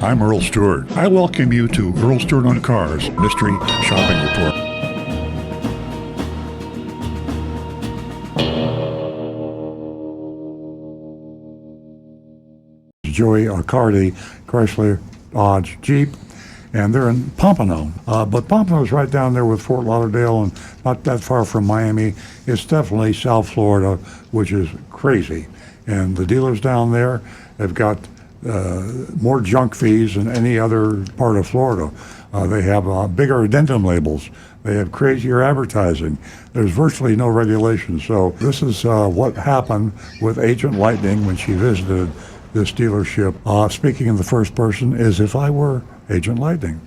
I'm Earl Stewart. I welcome you to Earl Stewart on Cars Mystery Shopping Report. Joey Accardi, Chrysler, Dodge, Jeep, and they're in Pompano. But Pompano is right down there with Fort Lauderdale and not that far from Miami. It's definitely South Florida, which is crazy. And the dealers down there have got more junk fees than any other part of Florida. They have bigger addendum labels. They have crazier advertising. There's virtually no regulation. So this is what happened with Agent Lightning when she visited this dealership. Speaking in the first person as if I were Agent Lightning.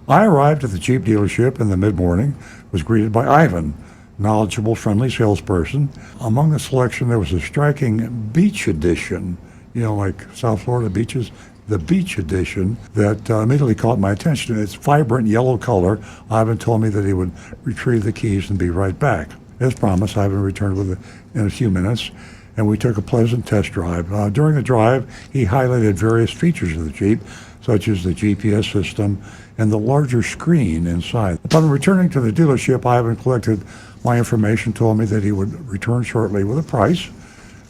I arrived at the Jeep dealership in the mid-morning, was greeted by Ivan, knowledgeable, friendly salesperson. Among the selection, there was a striking beach edition, like South Florida beaches, the beach edition that immediately caught my attention. Its vibrant yellow color. Ivan told me that he would retrieve the keys and be right back. As promised, Ivan returned in a few minutes, and we took a pleasant test drive. During the drive, he highlighted various features of the Jeep, such as the GPS system and the larger screen inside. Upon returning to the dealership, Ivan collected my information, told me that he would return shortly with a price.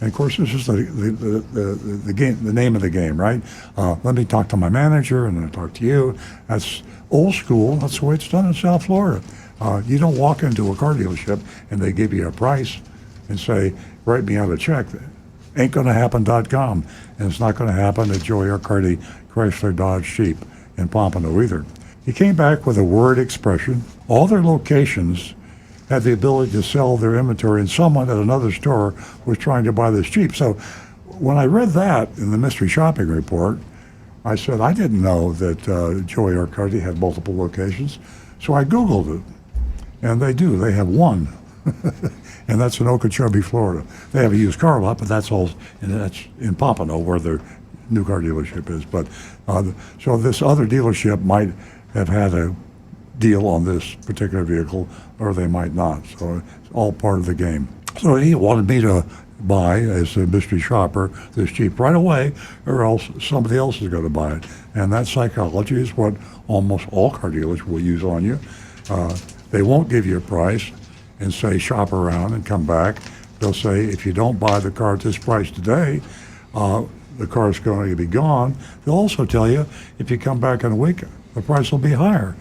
And of course, this is the game, the name of the game, right? Let me talk to my manager, and then I talk to you. That's old school. That's the way it's done in South Florida. You don't walk into a car dealership and they give you a price and say, write me out a check. Ain't gonna happen.com. And it's not gonna happen at Joey Accardi, Chrysler, Dodge, Jeep in Pompano either. He came back with a word expression. All their locations had the ability to sell their inventory, and someone at another store was trying to buy this Jeep. So when I read that in the mystery shopping report, I said, I didn't know that Joey Accardi had multiple locations. So I Googled it, and they do. They have one, and that's in Okeechobee, Florida. They have a used car lot, but that's all, and that's in Pompano where their new car dealership is. But so this other dealership might have had a deal on this particular vehicle, or they might not. So it's all part of the game. So he wanted me to buy, as a mystery shopper, this Jeep right away, or else somebody else is going to buy it. And that psychology is what almost all car dealers will use on you. They won't give you a price and say shop around and come back. They'll say if you don't buy the car at this price today, the car is going to be gone. They'll also tell you if you come back in a week, the price will be higher.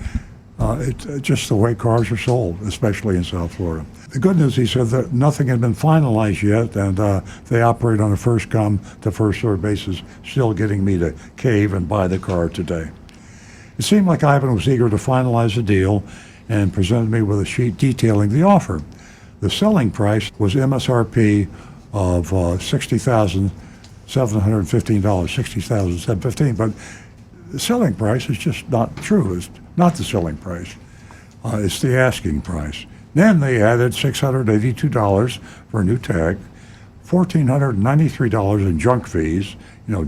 It's just the way cars are sold, especially in South Florida. The good news, he said, that nothing had been finalized yet, and they operate on a first-come to first-served basis, still getting me to cave and buy the car today. It seemed like Ivan was eager to finalize the deal and presented me with a sheet detailing the offer. The selling price was MSRP of $60,715, $60,715, but the selling price is just not true. It's not the selling price. It's the asking price. Then they added $682 for a new tag, $1,493 in junk fees,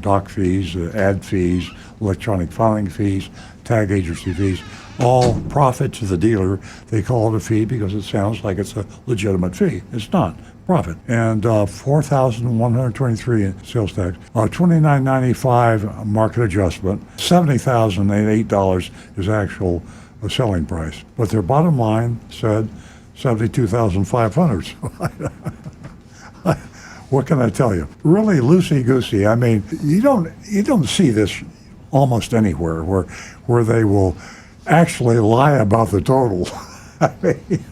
doc fees, ad fees, electronic filing fees, tag agency fees, all profit to the dealer. They call it a fee because it sounds like it's a legitimate fee. It's not. Profit. And $4,123 in sales tax, $29.95 market adjustment, $70,008 is actual selling price. But their bottom line said $72,500. What can I tell you? Really loosey-goosey. I mean, you don't see this almost anywhere where they will actually lie about the total. I mean,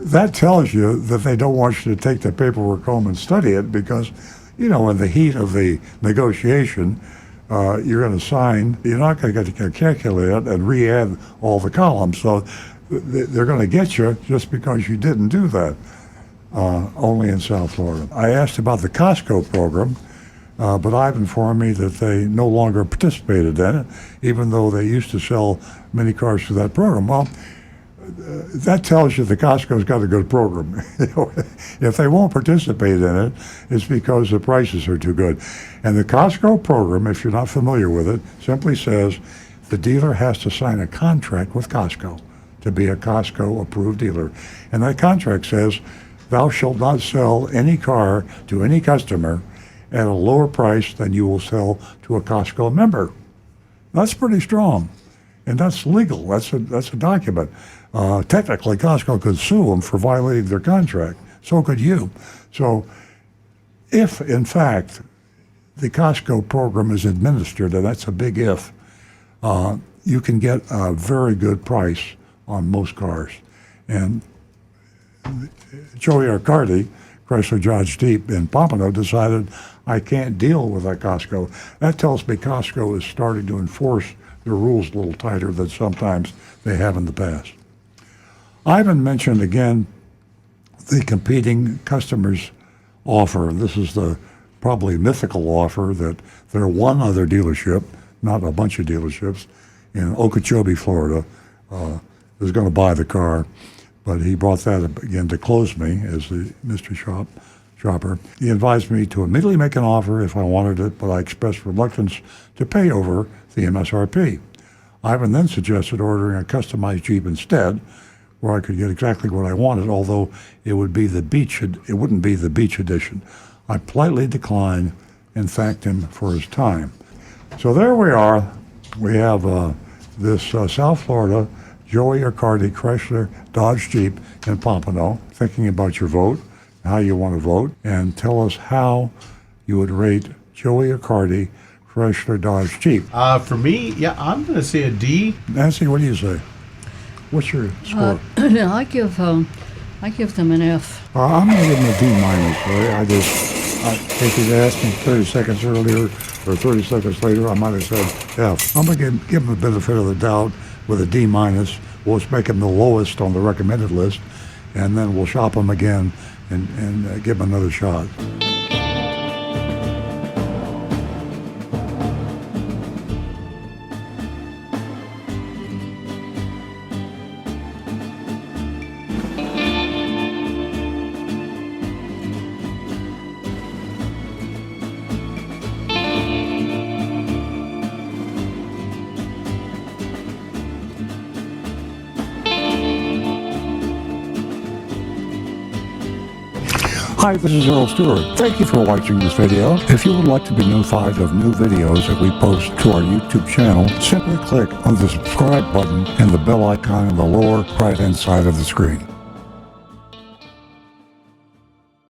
that tells you that they don't want you to take the paperwork home and study it because, in the heat of the negotiation, you're going to sign. You're not going to get to calculate it and re-add all the columns. So they're going to get you just because you didn't do that, only in South Florida. I asked about the Costco program, but I've informed me that they no longer participated in it, even though they used to sell many cars through that program. Well, that tells you the Costco's got a good program. If they won't participate in it, it's because the prices are too good. And the Costco program, if you're not familiar with it, simply says the dealer has to sign a contract with Costco to be a Costco-approved dealer. And that contract says, thou shalt not sell any car to any customer at a lower price than you will sell to a Costco member. That's pretty strong, and that's legal. That's a document. Technically, Costco could sue them for violating their contract. So could you. So if, in fact, the Costco program is administered, and that's a big if, you can get a very good price on most cars. And Joey Accardi, Chrysler Dodge Jeep in Pompano, decided I can't deal with that Costco. That tells me Costco is starting to enforce their rules a little tighter than sometimes they have in the past. Ivan mentioned again the competing customers offer. This is the probably mythical offer that there one other dealership, not a bunch of dealerships, in Okeechobee, Florida, is going to buy the car. But he brought that up again to close me as the mystery shopper. He advised me to immediately make an offer if I wanted it, but I expressed reluctance to pay over the MSRP. Ivan then suggested ordering a customized Jeep instead, where I could get exactly what I wanted, although it wouldn't be the beach edition. I politely declined and thanked him for his time. So there we are. We have this South Florida Joey Accardi Chrysler Dodge Jeep in Pompano. Thinking about your vote, how you want to vote, and tell us how you would rate Joey Accardi Chrysler Dodge Jeep. For me, yeah, I'm going to say a D. Nancy, what do you say? What's your score? I give them an F. I'm going to give them a D minus. If you'd asked me 30 seconds earlier or 30 seconds later, I might have said F. I'm going to give them the benefit of the doubt with a D minus. We'll just make them the lowest on the recommended list, and then we'll shop them again and give them another shot. Hi, this is Earl Stewart. Thank you for watching this video. If you would like to be notified of new videos that we post to our YouTube channel, simply click on the subscribe button and the bell icon in the lower right-hand side of the screen.